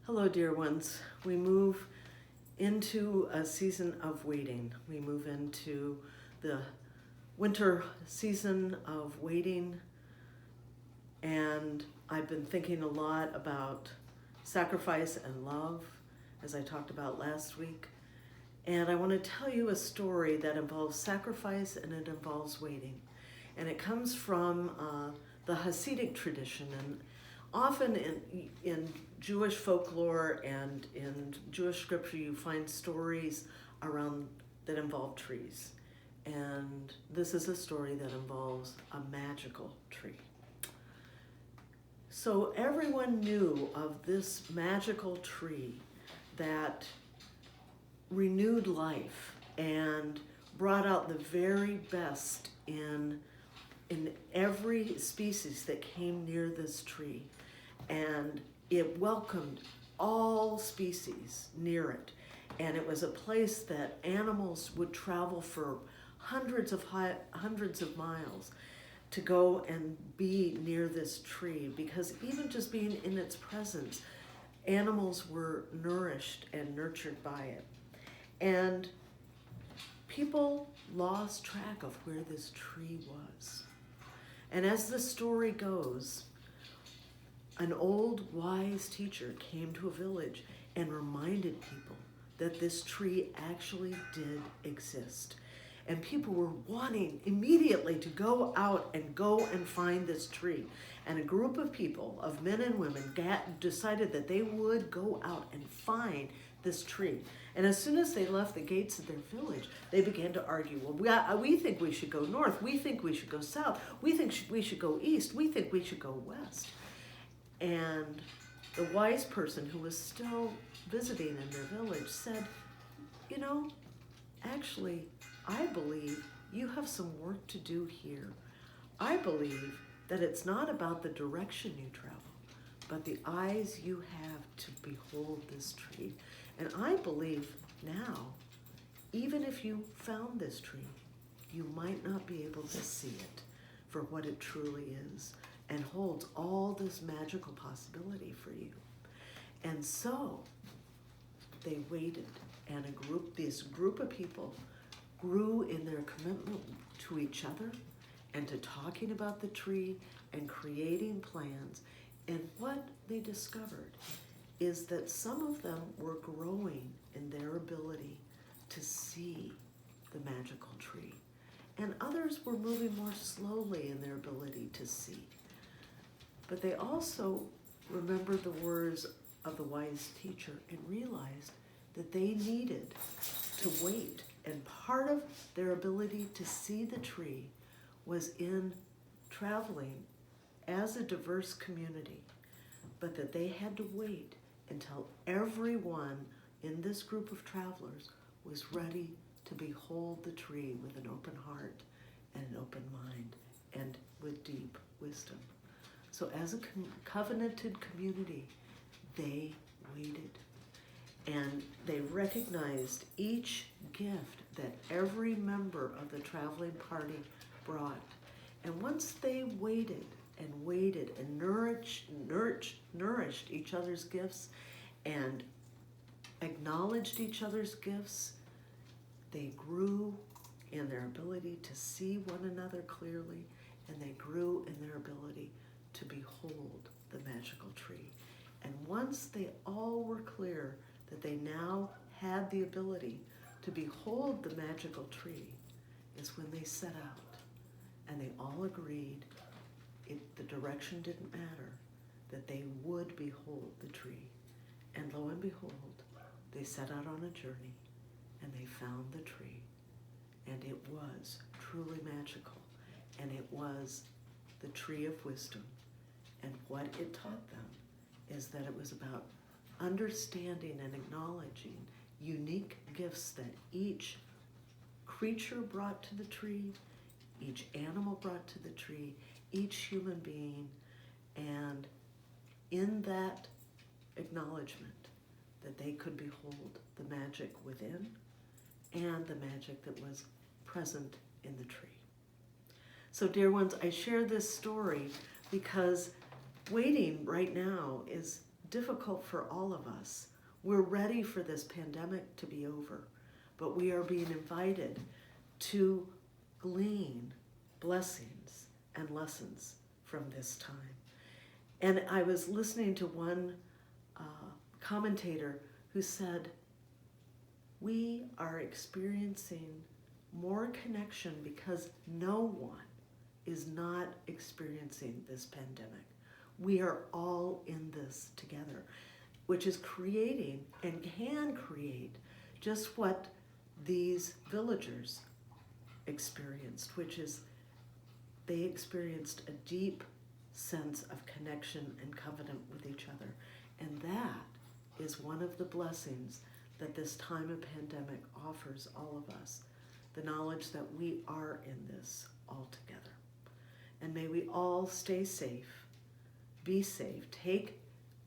Hello, dear ones. We move into a season of waiting. We move into the winter season of waiting, and I've been thinking a lot about sacrifice and love, as I talked about last week. And I want to tell you a story that involves sacrifice and it involves waiting. And it comes from the Hasidic tradition. And often in Jewish folklore and in Jewish scripture, you find stories around that involve trees. And this is a story that involves a magical tree. So everyone knew of this magical tree that renewed life and brought out the very best in every species that came near this tree. And it welcomed all species near it. And it was a place that animals would travel for hundreds of miles to go and be near this tree, because even just being in its presence, animals were nourished and nurtured by it. And people lost track of where this tree was. And as the story goes, an old wise teacher came to a village and reminded people that this tree actually did exist. And people were wanting immediately to go out and find this tree. And a group of people, of men and women, decided that they would go out and find this tree. And as soon as they left the gates of their village, they began to argue, well, we think we should go north, we think we should go south, we think we should go east, we think we should go west. And the wise person who was still visiting in their village said, actually, I believe you have some work to do here. I believe that it's not about the direction you travel, but the eyes you have to behold this tree. And I believe now, even if you found this tree, you might not be able to see it for what it truly is and holds all this magical possibility for you. And so they waited, and this group of people grew in their commitment to each other and to talking about the tree and creating plans. And what they discovered is that some of them were growing in their ability to see the magical tree, and others were moving more slowly in their ability to see. But they also remembered the words of the wise teacher and realized that they needed to wait. And part of their ability to see the tree was in traveling as a diverse community, but that they had to wait until everyone in this group of travelers was ready to behold the tree with an open heart and an open mind and with deep wisdom. So as a covenanted community, they waited. And they recognized each gift that every member of the traveling party brought. And once they waited and nourished each other's gifts and acknowledged each other's gifts, they grew in their ability to see one another clearly, and they grew in their ability to behold the magical tree. And once they all were clear that they now had the ability to behold the magical tree, is when they set out. And they all agreed, the direction didn't matter, that they would behold the tree. And lo and behold, they set out on a journey and they found the tree. And it was truly magical. And it was the tree of wisdom. And what it taught them is that it was about understanding and acknowledging unique gifts that each creature brought to the tree, each animal brought to the tree, each human being, and in that acknowledgement that they could behold the magic within and the magic that was present in the tree. So, dear ones, I share this story because waiting right now is difficult for all of us. We're ready for this pandemic to be over, but we are being invited to glean blessings and lessons from this time. And I was listening to one commentator who said, we are experiencing more connection because no one is not experiencing this pandemic. We are all in this together, which is creating and can create just what these villagers experienced, which is they experienced a deep sense of connection and covenant with each other. And that is one of the blessings that this time of pandemic offers all of us, the knowledge that we are in this all together. And may we all stay safe, be safe, take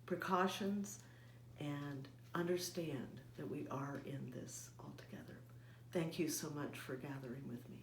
precautions, and understand that we are in this all together. Thank you so much for gathering with me.